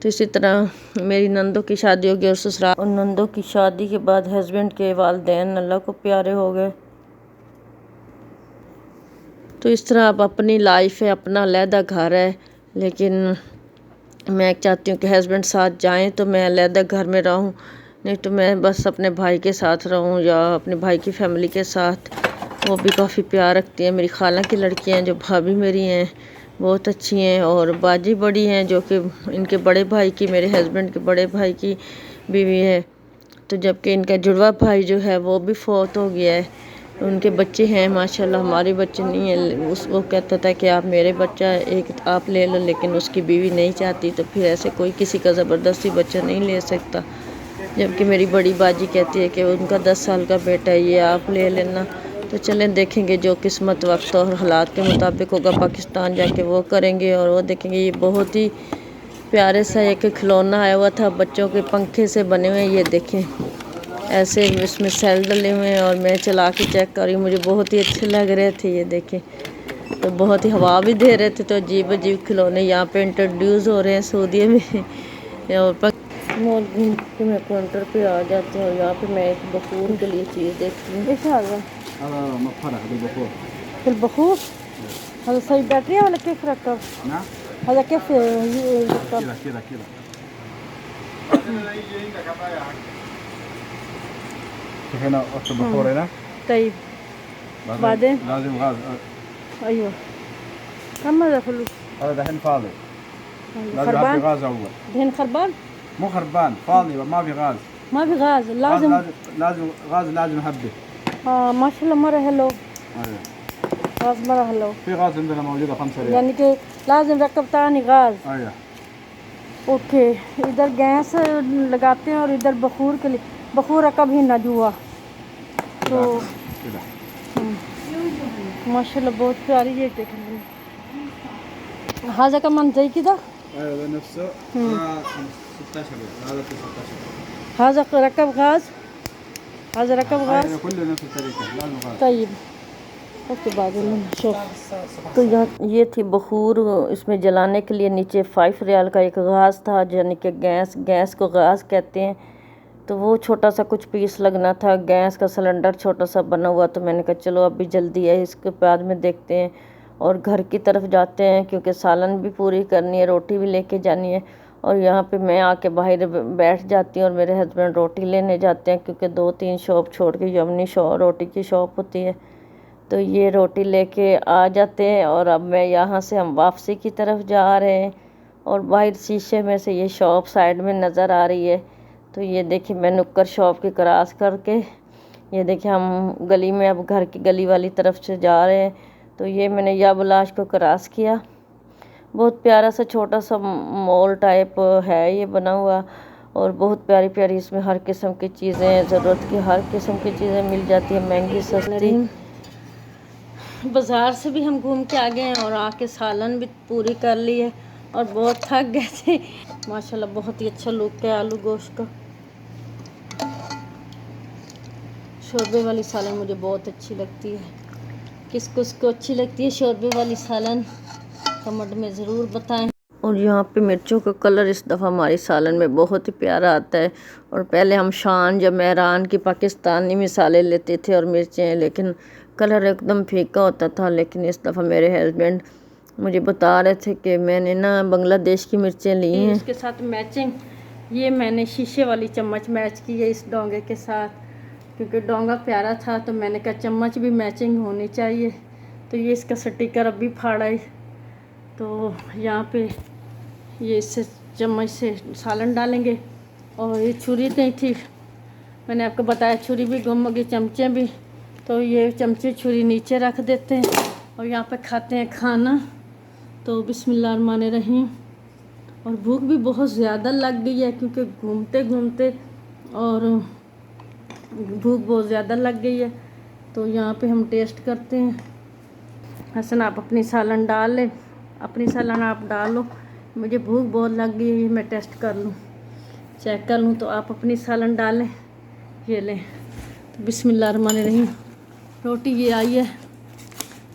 تو اسی طرح میری نندوں کی شادی ہو گئی اور سسرال، اور نندوں کی شادی کے بعد ہسبینڈ کے والدین اللہ کو پیارے ہو گئے. تو اس طرح اب اپنی لائف ہے، اپنا علیحدہ گھر ہے، لیکن میں چاہتی ہوں کہ ہسبینڈ ساتھ جائیں تو میں علیحدہ گھر میں رہوں، نہیں تو میں بس اپنے بھائی کے ساتھ رہوں یا اپنے بھائی کی فیملی کے ساتھ. وہ بھی کافی پیار رکھتی ہیں. میری خالہ کی لڑکیاں ہیں جو بھابھی میری ہیں بہت اچھی ہیں، اور باجی بڑی ہیں جو کہ ان کے بڑے بھائی کی، میرے ہسبینڈ کے بڑے بھائی کی بیوی ہے. تو جبکہ ان کا جڑوا بھائی جو ہے وہ بھی فوت ہو گیا ہے. ان کے بچے ہیں ماشاءاللہ، ہمارے بچے نہیں ہیں. وہ کہتا تھا کہ آپ میرے بچہ ایک آپ لے لو، لیکن اس کی بیوی نہیں چاہتی. تو پھر ایسے کوئی کسی کا زبردستی بچہ نہیں لے سکتا. جبکہ میری بڑی باجی کہتی ہے کہ ان کا 10 سال کا بیٹا ہے، یہ آپ لے لینا. تو چلیں دیکھیں گے جو قسمت وقت اور حالات کے مطابق ہوگا. پاکستان جا کے وہ کریں گے اور وہ دیکھیں گے. یہ بہت ہی پیارے سا ایک کھلونا آیا ہوا تھا بچوں کے پنکھے سے بنے ہوئے، یہ دیکھیں ایسے اس میں سیل ڈلے ہوئے ہیں، اور میں چلا کے چیک کر رہی ہوں. مجھے بہت ہی اچھے لگ رہے تھے، یہ دیکھیں تو بہت ہی ہوا بھی دے رہے تھے. تو عجیب عجیب کھلونے یہاں پہ انٹروڈیوس ہو رہے ہیں سعودیہ میں. اور مول گھوم کے میں کاؤنٹر پہ آ جاتے ہیں، اور یہاں پہ میں ایک بخور کے لیے چیز دیکھتی ہوں. کیسا آ گیا البخور؟ هذا صحيح باترية ولا كيف ركب؟ نعم هذا كيف يركب؟ كذا هنا وقت البخور هنا. طيب بعدين لازم غاز. ايوه كم هذا فلوس؟ هذا دحين فاضي. لازم في غاز اول. دحين خربان؟ مو خربان، فاضي ما في غاز. ما في غاز. لازم غاز لازم حبه. ما شاء الله مرة حلو. ايوه غاز مرة حلو. في غاز عندنا موجودة 5 ريال. يعني کہ لازم رکب تاني غاز. ايوه اوکے. ادھر گیس لگاتے ہیں اور ادھر بخور کے لیے بخور رکب ہی نہ جوا. تو ماشاءاللہ بہت پیاری. یہ دیکھیں هذا كمان زي كده. ايوه نفسه 16 هذا 16. هذا ركب غاز. هذا ركب غاز. كله نفس الطريقة لازم غاز. طيب اوکے بعد شوف. تو یہ تھی بخور. اس میں جلانے کے لیے نیچے 5 ریال کا ایک غاز تھا، یعنی کہ گیس کو غاز کہتے ہیں. تو وہ چھوٹا سا کچھ پیس لگنا تھا. گیس کا سلنڈر چھوٹا سا بنا ہوا. تو میں نے کہا چلو ابھی جلدی ہے، اس کے بعد میں دیکھتے ہیں. اور گھر کی طرف جاتے ہیں کیونکہ سالن بھی پوری کرنی ہے، روٹی بھی لے کے جانی ہے. اور یہاں پہ میں آ کے باہر بیٹھ جاتی ہوں اور میرے ہسبینڈ روٹی لینے جاتے ہیں، کیونکہ 2-3 شاپ چھوڑ کے یمنی روٹی کی شاپ ہوتی ہے. تو یہ روٹی لے کے آ جاتے ہیں. اور اب میں یہاں سے ہم واپسی کی طرف جا رہے ہیں، اور باہر شیشے میں سے یہ شاپ سائیڈ میں نظر آ رہی ہے. تو یہ دیکھیں میں نکر شاپ کی کراس کر کے یہ دیکھیں ہم گلی میں اب گھر کی گلی والی طرف سے جا رہے ہیں. تو یہ میں نے یا بلاش کو کراس کیا. بہت پیارا سا چھوٹا سا مال ٹائپ ہے یہ بنا ہوا، اور بہت پیاری پیاری اس میں ہر قسم کی چیزیں، ضرورت کی ہر قسم کی چیزیں مل جاتی ہیں، مہنگی سستی. بازار سے بھی ہم گھوم کے آ گئے ہیں اور آ کے سالن بھی پوری کر لی ہے، اور بہت تھک گئے تھے. ماشاءاللہ بہت ہی اچھا لک ہے آلو گوشت کا. شوربے والی سالن مجھے بہت اچھی لگتی ہے. کس کس کو اچھی لگتی ہے شوربے والی سالن کمنٹ میں ضرور بتائیں. اور یہاں پہ مرچوں کا کلر اس دفعہ ہماری سالن میں بہت ہی پیارا آتا ہے. اور پہلے ہم شان یا مہران کی پاکستانی مثالیں لیتے تھے اور مرچیں، لیکن کلر ایک دم پھیکا ہوتا تھا. لیکن اس دفعہ میرے ہسبینڈ مجھے بتا رہے تھے کہ میں نے نا بنگلہ دیش کی مرچیں لی ہیں. اس کے ساتھ میچنگ یہ میں نے شیشے والی چمچ میچ کی ہے اس ڈونگے کے ساتھ، کیونکہ ڈونگا پیارا تھا تو میں نے کہا چمچ بھی میچنگ ہونی چاہیے. تو یہ اس کا سٹیکر اب بھی پھاڑا ہے. تو یہاں پہ یہ اس سے چمچ سے سالن ڈالیں گے. اور یہ چھری نہیں تھی، میں نے آپ کو بتایا چھری بھی گم ہو گئی، چمچے بھی. تو یہ چمچے چھری نیچے رکھ دیتے ہیں اور یہاں پہ کھاتے ہیں کھانا. تو بسم اللہ الرحمن الرحیم. اور بھوک بھی بہت زیادہ لگ گئی ہے کیونکہ گھومتے گھومتے اور بھوک بہت زیادہ لگ گئی ہے. تو یہاں پہ ہم ٹیسٹ کرتے ہیں. حسن آپ اپنی سالن ڈال لیں، اپنی سالن آپ ڈالو. مجھے بھوک بہت لگ گئی ہے، میں ٹیسٹ کر لوں، چیک کر لوں. تو آپ اپنی سالن ڈالیں. یہ لیں. بسم اللہ الرحمن الرحیم. روٹی یہ آئی ہے.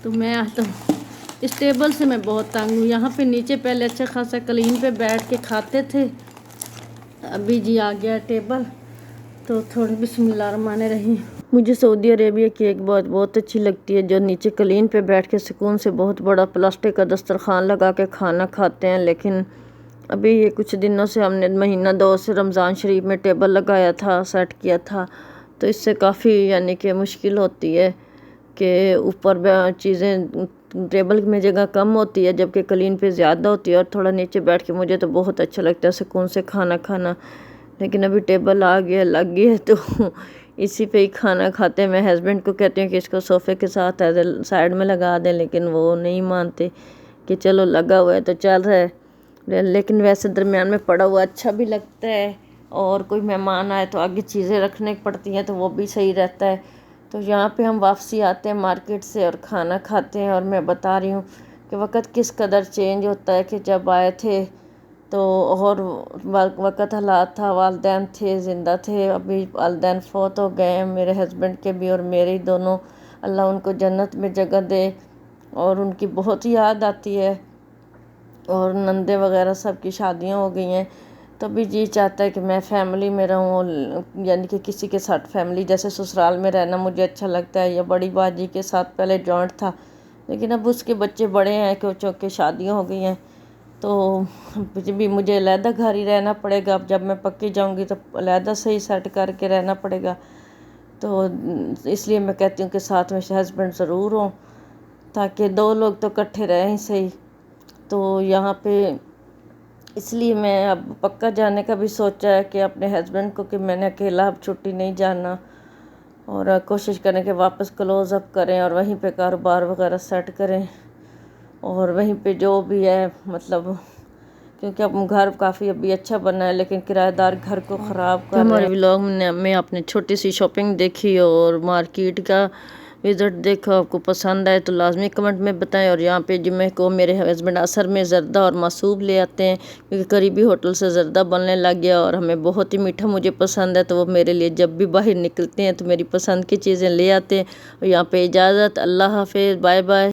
تو میں تو اس ٹیبل سے میں بہت تنگ ہوں. یہاں پہ نیچے پہلے اچھا خاصا کلین پہ بیٹھ کے کھاتے تھے. ابھی جی آ گیا ٹیبل تو تھوڑی بسم اللہ الرحمن الرحیم. مجھے سعودی عربیہ کی ایک بات بہت اچھی لگتی ہے، جو نیچے کلین پہ بیٹھ کے سکون سے بہت بڑا پلاسٹک کا دسترخوان لگا کے کھانا کھاتے ہیں. لیکن ابھی یہ کچھ دنوں سے ہم نے مہینہ 2 سے رمضان شریف میں ٹیبل لگایا تھا، سیٹ کیا تھا، تو اس سے کافی یعنی کہ مشکل ہوتی ہے کہ اوپر چیزیں ٹیبل میں جگہ کم ہوتی ہے جبکہ کلین پہ زیادہ ہوتی ہے، اور تھوڑا نیچے بیٹھ کے مجھے تو بہت اچھا لگتا ہے سکون سے کھانا کھانا. لیکن ابھی ٹیبل آ گیا لگ گیا تو اسی پہ ہی کھانا کھاتے ہیں. میں ہسبینڈ کو کہتی ہوں کہ اس کو صوفے کے ساتھ سائڈ میں لگا دیں، لیکن وہ نہیں مانتے کہ چلو لگا ہوا ہے تو چل رہا ہے. لیکن ویسے درمیان میں پڑا ہوا اچھا بھی لگتا ہے، اور کوئی مہمان آئے تو آگے چیزیں رکھنے پڑتی ہیں تو وہ بھی صحیح رہتا ہے. تو یہاں پہ ہم واپسی آتے ہیں مارکیٹ سے اور کھانا کھاتے ہیں، اور میں بتا رہی ہوں کہ وقت کس قدر چینج ہوتا ہے کہ جب آئے تھے تو اور وقت حالات تھا، والدین تھے زندہ تھے، ابھی والدین فوت ہو گئے ہیں میرے ہسبینڈ کے بھی اور میرے ہی دونوں. اللہ ان کو جنت میں جگہ دے، اور ان کی بہت یاد آتی ہے. اور نندے وغیرہ سب کی شادیاں ہو گئی ہیں، تو بھی جی چاہتا ہے کہ میں فیملی میں رہوں، یعنی کہ کسی کے ساتھ فیملی جیسے سسرال میں رہنا مجھے اچھا لگتا ہے، یا بڑی باجی کے ساتھ پہلے جوائنٹ تھا، لیکن اب اس کے بچے بڑے ہیں کہ چونکہ شادیاں ہو گئی ہیں تو بھی مجھے علیحدہ گھر ہی رہنا پڑے گا. اب جب میں پکی جاؤں گی تو علیحدہ سے ہی سیٹ کر کے رہنا پڑے گا. تو اس لیے میں کہتی ہوں کہ ساتھ میں ہسبینڈ ضرور ہوں تاکہ 2 لوگ تو اکٹھے رہیں ہی صحیح. تو یہاں پہ اس لیے میں اب پکا جانے کا بھی سوچا ہے کہ اپنے ہسبینڈ کو کہ میں نے اکیلا اب چھٹی نہیں جانا، اور کوشش کریں کہ واپس کلوز اپ کریں اور وہیں پہ کاروبار وغیرہ سیٹ کریں، اور وہیں پہ جو بھی ہے مطلب کیونکہ اب گھر کافی ابھی اچھا بنا ہے لیکن کرایہ دار گھر کو خراب کر رہے ہیں. ہمارے ولاگ میں آپ نے چھوٹی سی شاپنگ دیکھی اور مارکیٹ کا وزٹ دیکھا. آپ کو پسند آئے تو لازمی کمنٹ میں بتائیں. اور یہاں پہ جمعہ کو میرے ہسبینڈ عصر میں زردہ اور معصوب لے آتے ہیں کیونکہ قریبی ہوٹل سے زردہ بننے لگ گیا، اور ہمیں بہت ہی میٹھا مجھے پسند ہے، تو وہ میرے لیے جب بھی باہر نکلتے ہیں تو میری پسند کی چیزیں لے آتے ہیں. اور یہاں پہ اجازت. اللہ حافظ، بائے بائے.